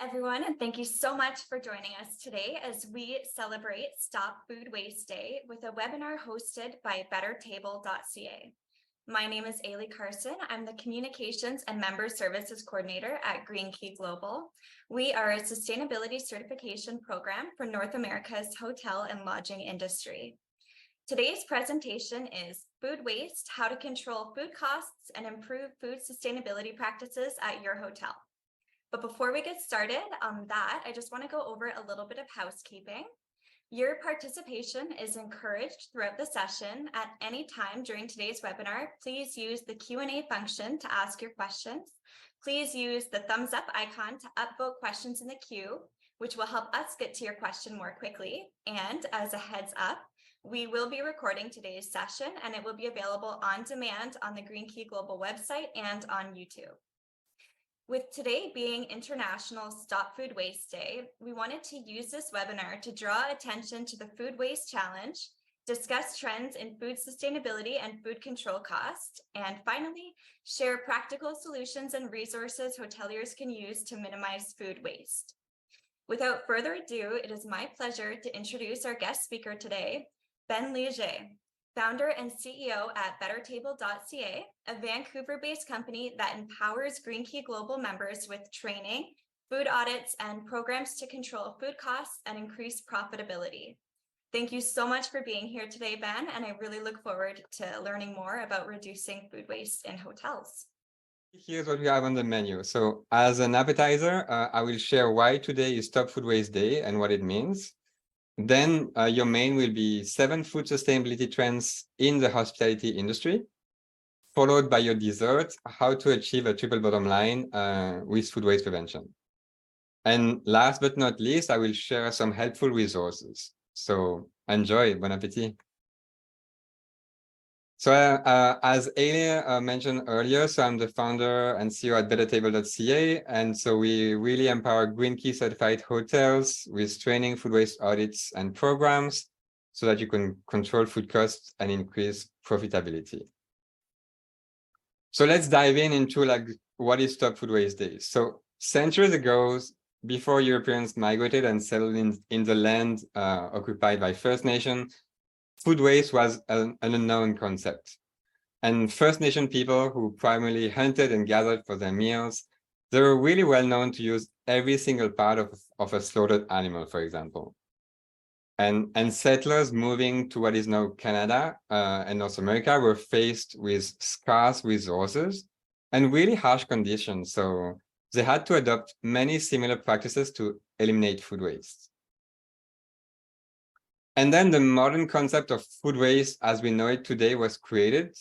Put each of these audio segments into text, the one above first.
Everyone, and thank you so much for joining us today as we celebrate Stop Food Waste Day with a webinar hosted by bettertable.ca. My name is Ailey Carson. I'm the Communications and Member Services Coordinator at Green Key Global. We are a sustainability certification program for North America's hotel and lodging industry. Today's presentation is Food Waste, How to Control Food Costs and Improve Food Sustainability Practices at Your Hotel. But before we get started on that, I just want to go over a little bit of housekeeping. Your participation is encouraged throughout the session. At any time during today's webinar, please use the Q&A function to ask your questions. Please use the thumbs up icon to upvote questions in the queue, which will help us get to your question more quickly. And as a heads up, we will be recording today's session and it will be available on demand on the Green Key Global website and on YouTube. With today being International Stop Food Waste Day, we wanted to use this webinar to draw attention to the food waste challenge, discuss trends in food sustainability and food control cost, and finally, share practical solutions and resources hoteliers can use to minimize food waste. Without further ado, it is my pleasure to introduce our guest speaker today, Ben Liegey, founder and CEO at bettertable.ca, a Vancouver-based company that empowers Green Key Global members with training, food audits, and programs to control food costs and increase profitability. Thank you so much for being here today, Ben, and I really look forward to learning more about reducing food waste in hotels. Here's what we have on the menu. So as an appetizer, I will share why today is Stop Food Waste Day and what it means. Then your main will be 7 food sustainability trends in the hospitality industry, followed by your dessert, how to achieve a triple bottom line with food waste prevention. And last but not least, I will share some helpful resources. So enjoy, bon appetit. So as Ailey mentioned earlier, so I'm the founder and CEO at bettertable.ca. And so we really empower Green Key certified hotels with training, food waste audits and programs so that you can control food costs and increase profitability. So let's dive into like what is Stop Food Waste Day. So centuries ago, before Europeans migrated and settled in the land occupied by First Nation, food waste was an unknown concept. And First Nation people who primarily hunted and gathered for their meals, they were really well known to use every single part of a slaughtered animal, for example. And settlers moving to what is now Canada and North America were faced with scarce resources and really harsh conditions. So they had to adopt many similar practices to eliminate food waste. And then the modern concept of food waste as we know it today was created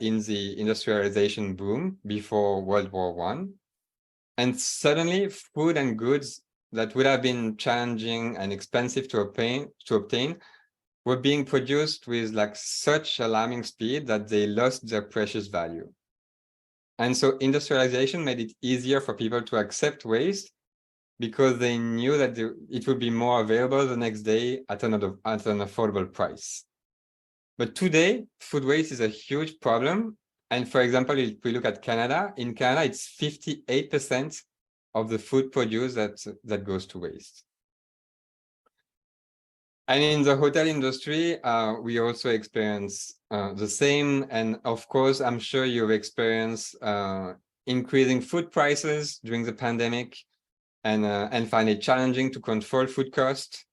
in the industrialization boom before World War I. And suddenly food and goods that would have been challenging and expensive to obtain were being produced with like such alarming speed that they lost their precious value. And so industrialization made it easier for people to accept waste because they knew that it would be more available the next day at an affordable price. But today, food waste is a huge problem. And for example, if we look at Canada, in Canada, it's 58% of the food produced that goes to waste. And in the hotel industry, we also experience the same. And of course, I'm sure you've experienced increasing food prices during the pandemic, and find it challenging to control food costs.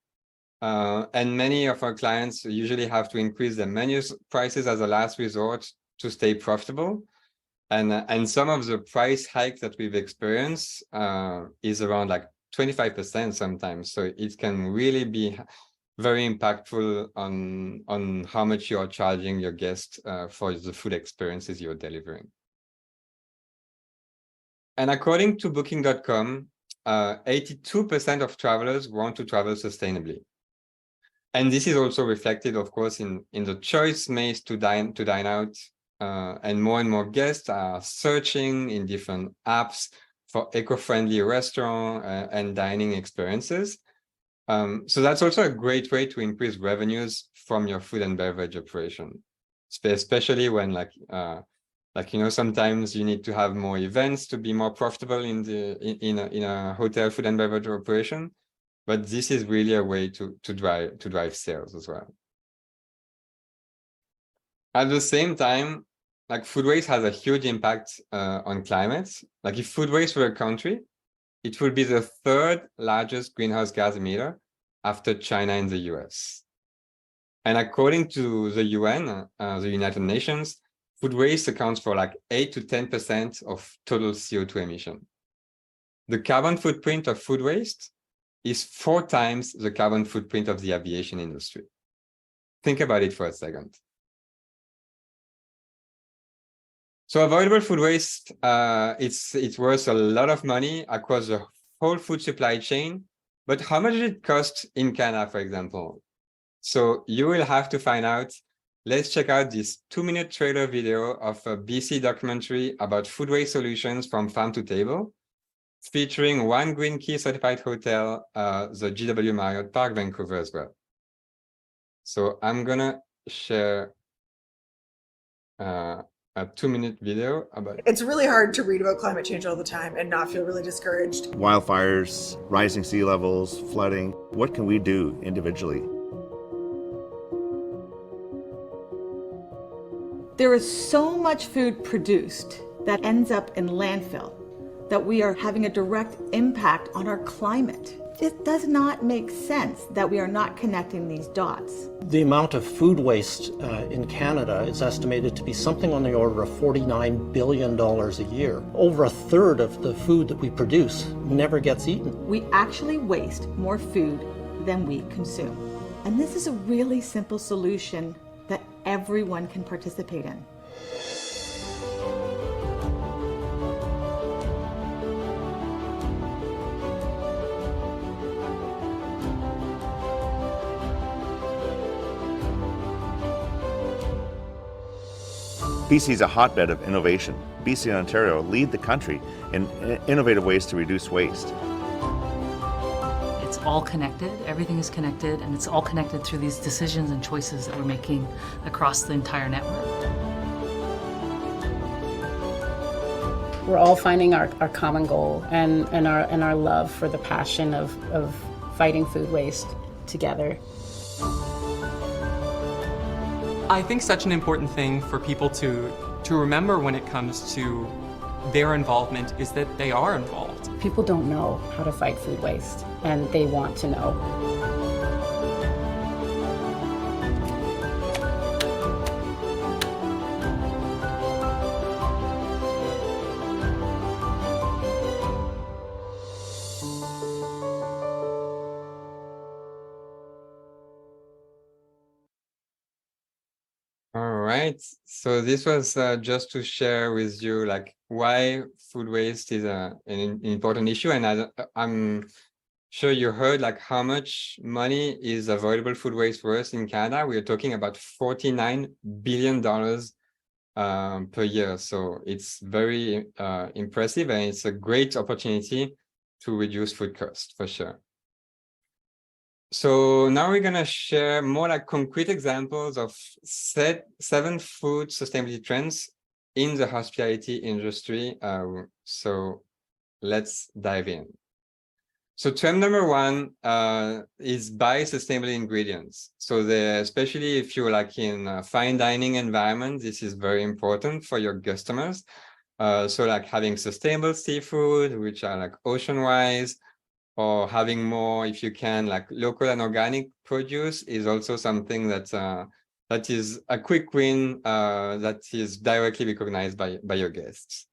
And many of our clients usually have to increase their menu prices as a last resort to stay profitable. And some of the price hikes that we've experienced is around like 25% sometimes. So it can really be very impactful on how much you are charging your guests for the food experiences you're delivering. And according to Booking.com, 82% of travelers want to travel sustainably. And this is also reflected, of course, in the choice made to dine out. And more guests are searching in different apps for eco-friendly restaurant and dining experiences. So that's also a great way to increase revenues from your food and beverage operation, especially when Like, sometimes you need to have more events to be more profitable in a hotel food and beverage operation. But this is really a way to drive sales as well. At the same time, like food waste has a huge impact on climate. Like if food waste were a country, it would be the third largest greenhouse gas emitter after China and the US. And according to the UN, the United Nations, food waste accounts for like 8 to 10% of total CO2 emission. The carbon footprint of food waste is 4 times the carbon footprint of the aviation industry. Think about it for a second. So avoidable food waste, it's worth a lot of money across the whole food supply chain. But how much did it cost in Canada, for example? So you will have to find out. Let's check out this 2-minute trailer video of a BC documentary about food waste solutions from farm to table, featuring one Green Key certified hotel, the GW Marriott Park, Vancouver as well. So I'm gonna share a 2-minute video about it. It's really hard to read about climate change all the time and not feel really discouraged. Wildfires, rising sea levels, flooding. What can we do individually? There is so much food produced that ends up in landfill that we are having a direct impact on our climate. It does not make sense that we are not connecting these dots. The amount of food waste in Canada is estimated to be something on the order of $49 billion a year. Over a third of the food that we produce never gets eaten. We actually waste more food than we consume. And this is a really simple solution that everyone can participate in. BC is a hotbed of innovation. BC and Ontario lead the country in innovative ways to reduce waste. It's all connected, everything is connected, and it's all connected through these decisions and choices that we're making across the entire network. We're all finding our common goal and our love for the passion of fighting food waste together. I think such an important thing for people to remember when it comes to their involvement is that they are involved. People don't know how to fight food waste, and they want to know. All right, so this was just to share with you like why food waste is an important issue, and I'm sure you heard like how much money is avoidable food waste worth in Canada. We are talking about $49 billion per year, so it's very impressive, and it's a great opportunity to reduce food costs for sure. So now we're gonna share more like concrete examples of 7 food sustainability trends in the hospitality industry. So let's dive in. So trend number 1 is buy sustainable ingredients. So especially if you're like in a fine dining environment, this is very important for your customers. So like having sustainable seafood, which are like ocean-wise, or having more, if you can, like local and organic produce is also something that is a quick win that is directly recognized by your guests.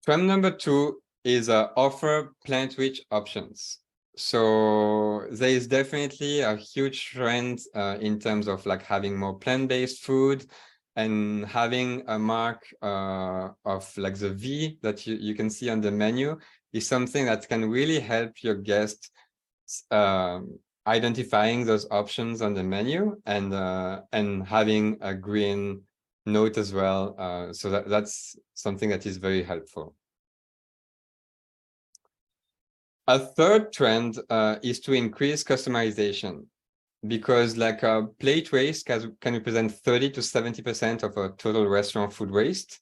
Trend number 2 is offer plant-rich options. So there is definitely a huge trend in terms of like having more plant-based food and having a mark of like the V that you can see on the menu is something that can really help your guests identifying those options on the menu and having a green note as well. So that's something that is very helpful. A third trend is to increase customization. because like plate waste can represent 30 to 70% of a total restaurant food waste.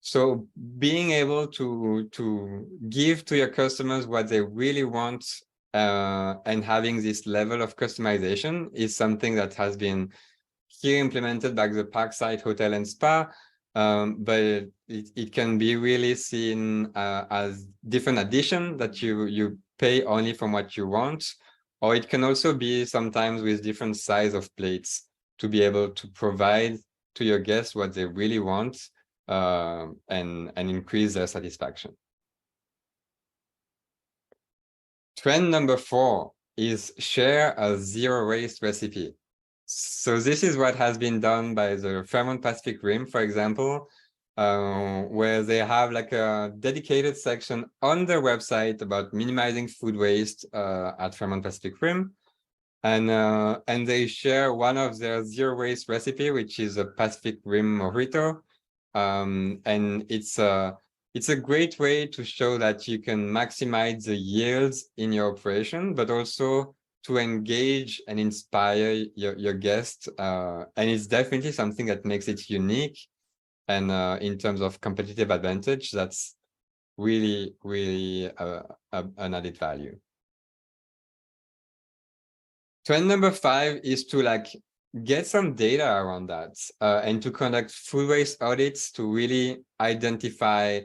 So being able to give to your customers what they really want and having this level of customization is something that has been here implemented by the Parkside Hotel and Spa, but it can be really seen as different addition that you pay only from what you want, or it can also be sometimes with different size of plates to be able to provide to your guests what they really want and increase their satisfaction. Trend number 4 is share a zero waste recipe. So this is what has been done by the Fairmont Pacific Rim, for example, where they have like a dedicated section on their website about minimizing food waste at Fairmont Pacific Rim. And they share one of their zero waste recipe, which is a Pacific Rim mojito. And it's a great way to show that you can maximize the yields in your operation, but also to engage and inspire your guests. And it's definitely something that makes it unique. And in terms of competitive advantage, that's really, really an added value. Trend number 5 is to like get some data around that and to conduct food waste audits to really identify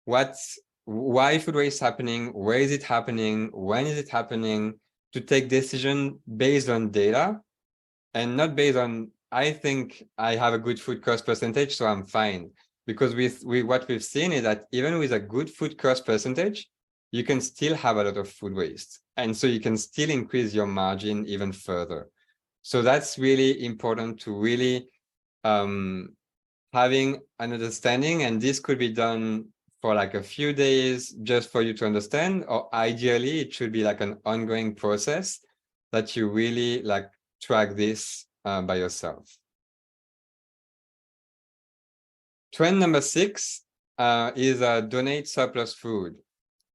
why food waste is happening, where is it happening, when is it happening, to take decision based on data and not based on, I think I have a good food cost percentage, so I'm fine. Because with what we've seen is that even with a good food cost percentage, you can still have a lot of food waste. And so you can still increase your margin even further. So that's really important to really having an understanding, and this could be done for like a few days just for you to understand, or ideally it should be like an ongoing process that you really like track this by yourself. Trend number 6 is donate surplus food.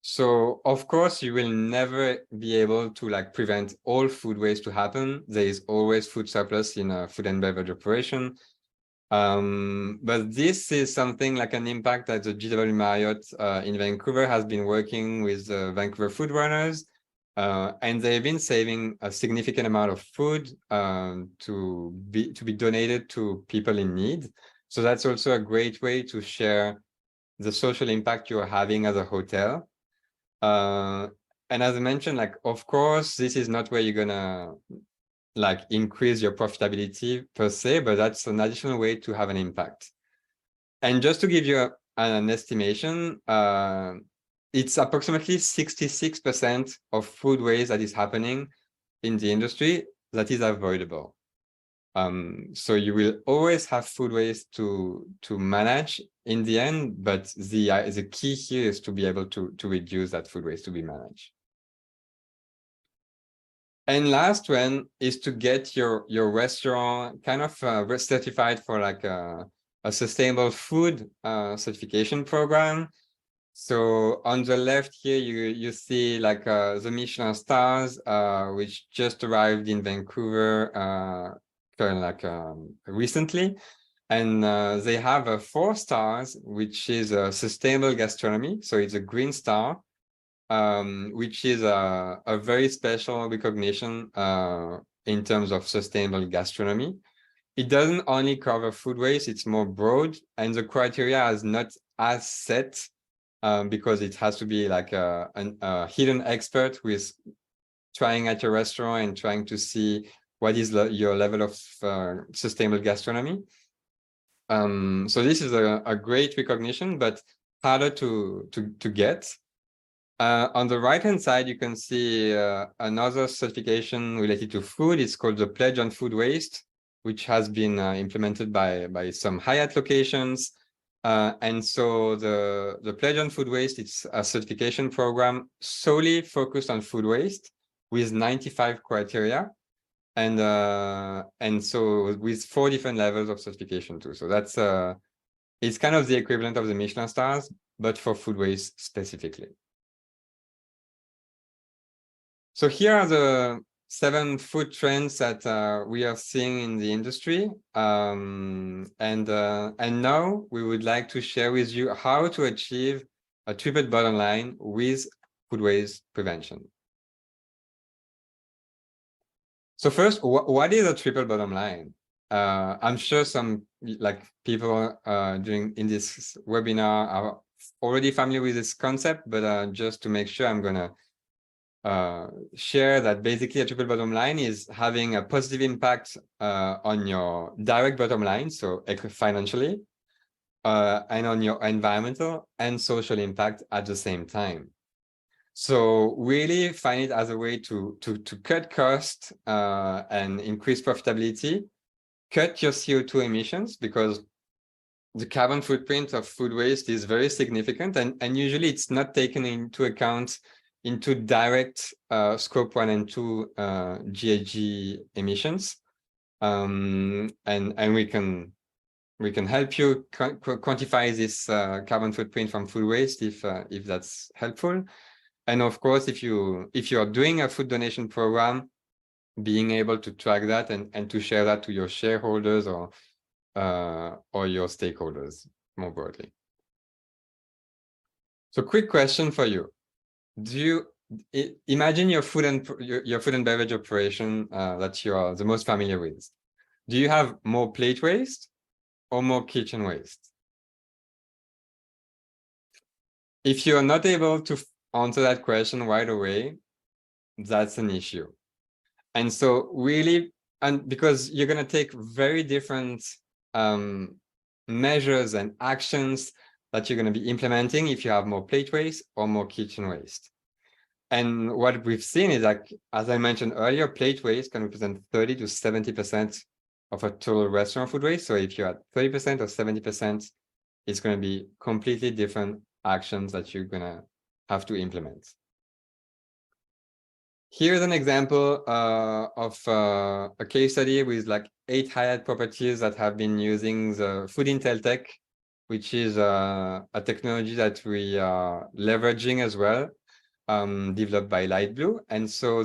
So of course you will never be able to like prevent all food waste to happen. There is always food surplus in a food and beverage operation. But this is something like an impact that the JW Marriott in Vancouver has been working with Vancouver food runners, and they've been saving a significant amount of food to be donated to people in need. So that's also a great way to share the social impact you're having as a hotel. And as I mentioned, like, of course, this is not where you're gonna like increase your profitability per se, but that's an additional way to have an impact. And just to give you an estimation, it's approximately 66% of food waste that is happening in the industry that is avoidable. So you will always have food waste to manage in the end, but the key here is to be able to reduce that food waste to be managed. And last one is to get your restaurant kind of certified for like a sustainable food certification program. So on the left here, you see like the Michelin stars, which just arrived in Vancouver recently. And they have 4 stars, which is a sustainable gastronomy. So it's a green star, which is a very special recognition in terms of sustainable gastronomy. It doesn't only cover food waste, it's more broad, and the criteria is not as set because it has to be like a hidden expert who is trying at your restaurant and trying to see what is your level of sustainable gastronomy. So this is a great recognition, but harder to get. On the right-hand side, you can see another certification related to food. It's called the Pledge on Food Waste, which has been implemented by some Hyatt locations. And so the Pledge on Food Waste, it's a certification program solely focused on food waste with 95 criteria. And so with 4 different levels of certification too. So that's it's kind of the equivalent of the Michelin stars, but for food waste specifically. So here are 7 food trends that we are seeing in the industry. And now we would like to share with you how to achieve a triple bottom line with food waste prevention. So first, what is a triple bottom line? I'm sure some people in this webinar are already familiar with this concept, but just to make sure, I'm gonna share that basically a triple bottom line is having a positive impact on your direct bottom line, so financially, and on your environmental and social impact at the same time. So really find it as a way to cut cost and increase profitability, cut your CO2 emissions, because the carbon footprint of food waste is very significant, and usually it's not taken into account into direct scope 1 and 2 GHG emissions. And we can help you quantify this carbon footprint from food waste if that's helpful. And of course, if you are doing a food donation program, being able to track that and to share that to your shareholders or your stakeholders more broadly. So quick question for you. Do you imagine your food and beverage operation that you are the most familiar with? Do you have more plate waste or more kitchen waste? If you are not able to answer that question right away, that's an issue. And so really, and because you're going to take very different measures and actions that you're going to be implementing if you have more plate waste or more kitchen waste. And what we've seen is, like, as I mentioned earlier, plate waste can represent 30 to 70% of a total restaurant food waste. So if you're at 30% or 70%, it's going to be completely different actions that you're going to have to implement. Here's an example of a case study with like 8 Hyatt properties that have been using the Food Intel Tech, which is a technology that we are leveraging as well, developed by Lightblue. And so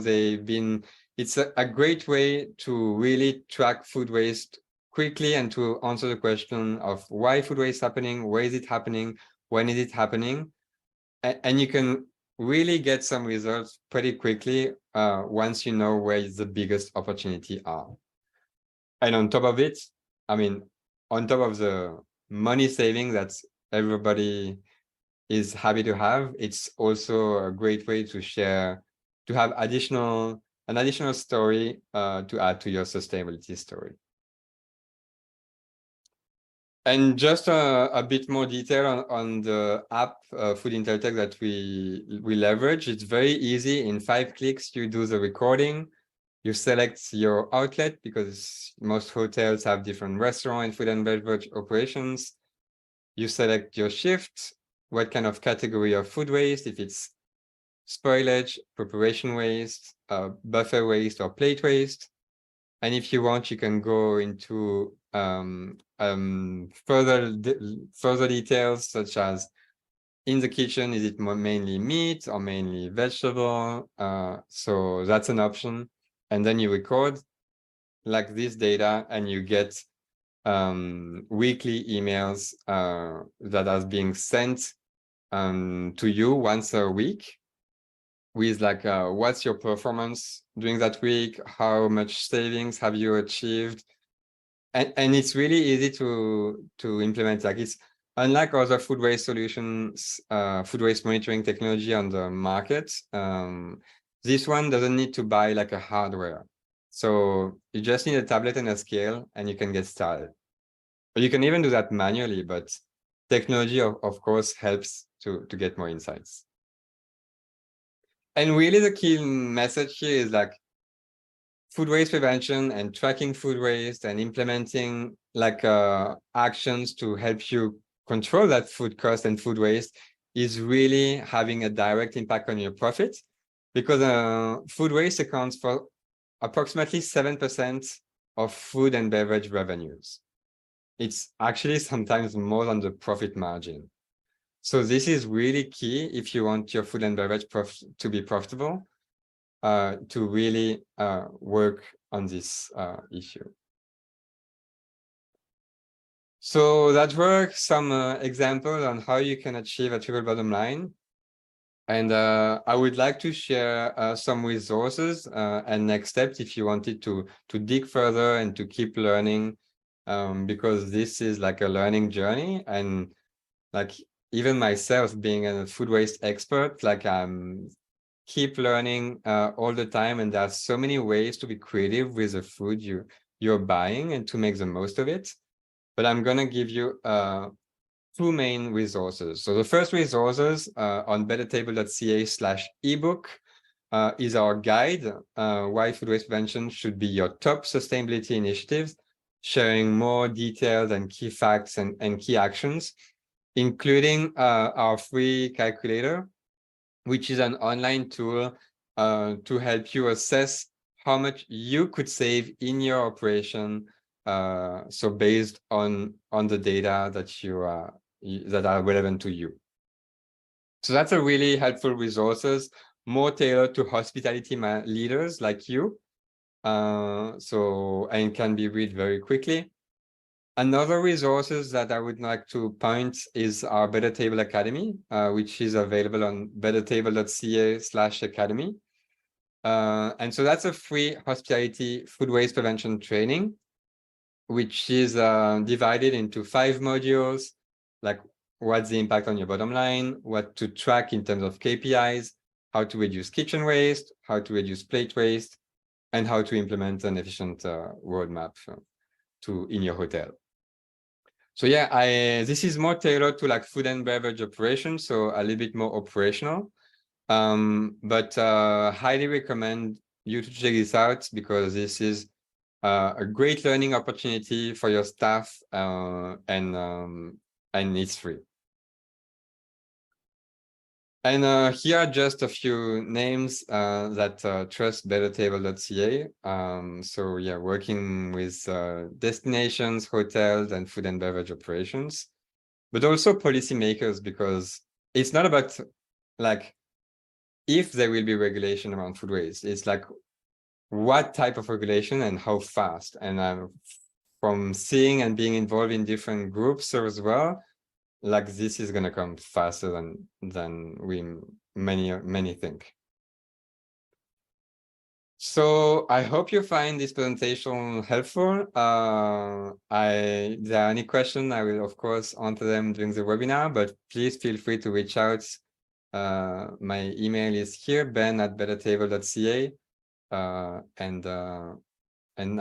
it's a great way to really track food waste quickly and to answer the question of why food waste is happening, where is it happening, when is it happening, and you can really get some results pretty quickly once you know where the biggest opportunity are. And on top of it, I mean, on top of the money saving that everybody is happy to have, it's also a great way to share, to have an additional story to add to your sustainability story. And just a bit more detail on the app Food Intel Tech that we leverage. It's very easy. In 5 clicks, you do the recording. You select your outlet, because most hotels have different restaurant and food and beverage operations. You select your shift, what kind of category of food waste, if it's spoilage, preparation waste, buffer waste, or plate waste. And if you want, you can go into further details, such as in the kitchen, is it mainly meat or mainly vegetable? So that's an option. And then you record like this data, and you get weekly emails that are being sent to you once a week with like what's your performance during that week, how much savings have you achieved, and it's really easy to implement. Like, it's unlike other food waste solutions, food waste monitoring technology on the market. This one doesn't need to buy like a hardware, so you just need a tablet and a scale, and you can get started. But you can even do that manually, but technology of course helps to get more insights. And really the key message here is like food waste prevention and tracking food waste and implementing like actions to help you control that food cost and food waste is really having a direct impact on your profit, because food waste accounts for approximately 7% of food and beverage revenues. It's actually sometimes more than the profit margin. So this is really key if you want your food and beverage to be profitable. to really work on this issue. So that were some examples on how you can achieve a triple bottom line. And I would like to share some resources and next steps if you wanted to dig further and to keep learning, because this is like a learning journey. And like even myself being a food waste expert, like I'm keep learning all the time. And there's so many ways to be creative with the food you're buying and to make the most of it. But I'm going to give you two main resources. So the first resources on bettertable.ca/ebook is our guide, why food waste prevention should be your top sustainability initiatives, sharing more details and key facts and key actions, including our free calculator, which is an online tool to help you assess how much you could save in your operation. So based on the data that that are relevant to you. So that's a really helpful resources, more tailored to hospitality leaders like you. And can be read very quickly. Another resources that I would like to point is our Better Table Academy, which is available on bettertable.ca/academy. And so that's a free hospitality food waste prevention training, which is divided into 5 modules, like what's the impact on your bottom line, what to track in terms of KPIs, how to reduce kitchen waste, how to reduce plate waste, and how to implement an efficient roadmap in your hotel. So yeah, this is more tailored to like food and beverage operations, so a little bit more operational. But highly recommend you to check this out because this is a great learning opportunity for your staff, and it's free. And here are just a few names that trust bettertable.ca. So yeah, working with destinations, hotels, and food and beverage operations, but also policymakers, because it's not about like if there will be regulation around food waste. It's like what type of regulation and how fast. And from seeing and being involved in different groups as well, like this is going to come faster than many think. So I hope you find this presentation helpful. If there are any questions, I will of course answer them during the webinar, but please feel free to reach out. My email is here, ben@bettertable.ca. And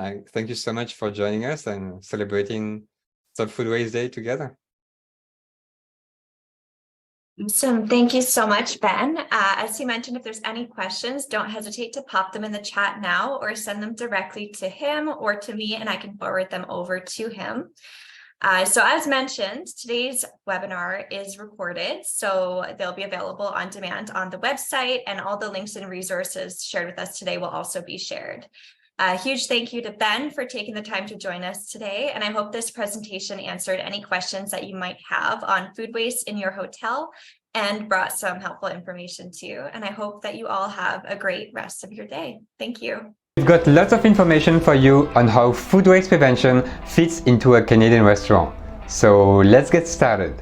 I thank you so much for joining us and celebrating Stop Food Waste Day together. Awesome. Thank you so much, Ben. As you mentioned, if there's any questions, don't hesitate to pop them in the chat now or send them directly to him or to me, and I can forward them over to him. So as mentioned, today's webinar is recorded, so they'll be available on demand on the website, and all the links and resources shared with us today will also be shared. A huge thank you to Ben for taking the time to join us today, and I hope this presentation answered any questions that you might have on food waste in your hotel and brought some helpful information to you. And I hope that you all have a great rest of your day. Thank you. We've got lots of information for you on how food waste prevention fits into a Canadian restaurant. So let's get started.